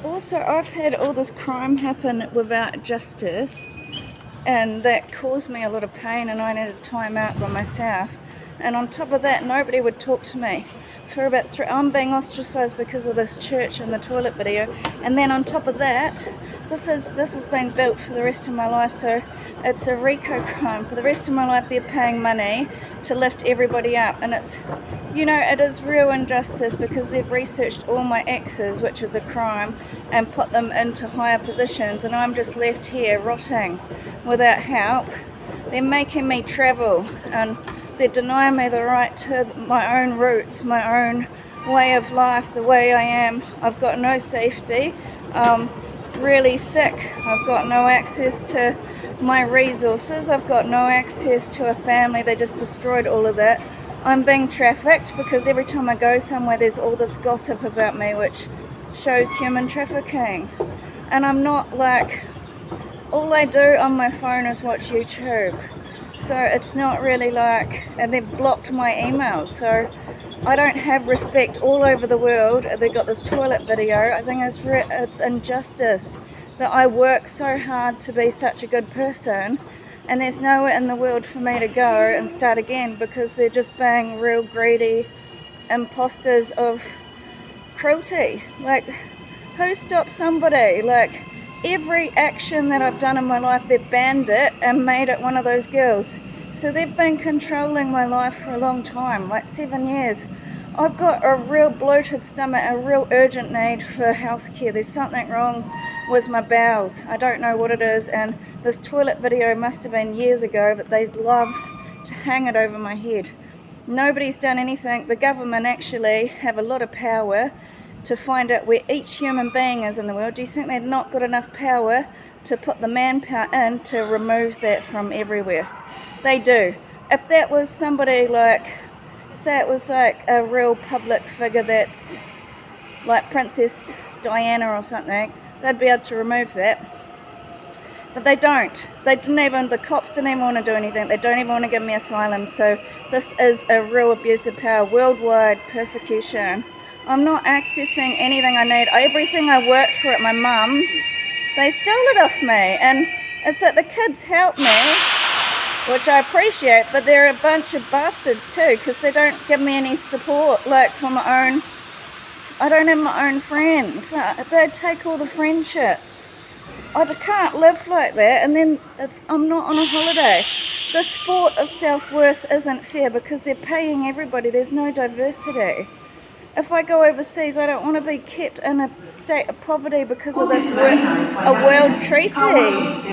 Also, I've had all this crime happen without justice, and that caused me a lot of pain, and I needed time out by myself. And on top of that, nobody would talk to me for about I'm being ostracised because of this church and the toilet video. And then on top of that, this has been built for the rest of my life, so it's a RICO crime. For the rest of my life, they're paying money to lift everybody up, and it's, it is real injustice because they've researched all my exes, which is a crime, and put them into higher positions, and I'm just left here rotting without help. They're making me travel, and they're denying me the right to my own roots, my own way of life, the way I am. I've got no safety. I'm really sick. I've got no access to my resources. I've got no access to a family. They just destroyed all of that. I'm being trafficked because every time I go somewhere there's all this gossip about me which shows human trafficking. And I'm not all I do on my phone is watch YouTube. So it's not really and they've blocked my emails, so I don't have respect all over the world. They got this toilet video. I think it's injustice that I work so hard to be such a good person, and there's nowhere in the world for me to go and start again because they're just being real greedy imposters of cruelty. Who stops somebody? Every action that I've done in my life, they've banned it and made it one of those girls. So they've been controlling my life for a long time, 7 years. I've got a real bloated stomach, a real urgent need for health care. There's something wrong with my bowels. I don't know what it is, and this toilet video must have been years ago, but they love to hang it over my head. Nobody's done anything. The government actually have a lot of power to find out where each human being is in the world. Do you think they've not got enough power to put the manpower in to remove that from everywhere? They do. If that was somebody say it was a real public figure that's like Princess Diana or something, they'd be able to remove that. But they don't. The cops didn't even want to do anything. They don't even want to give me asylum. So this is a real abuse of power, worldwide persecution. I'm not accessing anything I need. Everything I worked for at my mum's, they stole it off me. And it's the kids help me, which I appreciate, but they're a bunch of bastards too, because they don't give me any support, for my own. I don't have my own friends. They take all the friendships. I can't live like that, and then I'm not on a holiday. This thought of self-worth isn't fair because they're paying everybody. There's no diversity. If I go overseas, I don't want to be kept in a state of poverty because of this a world treaty.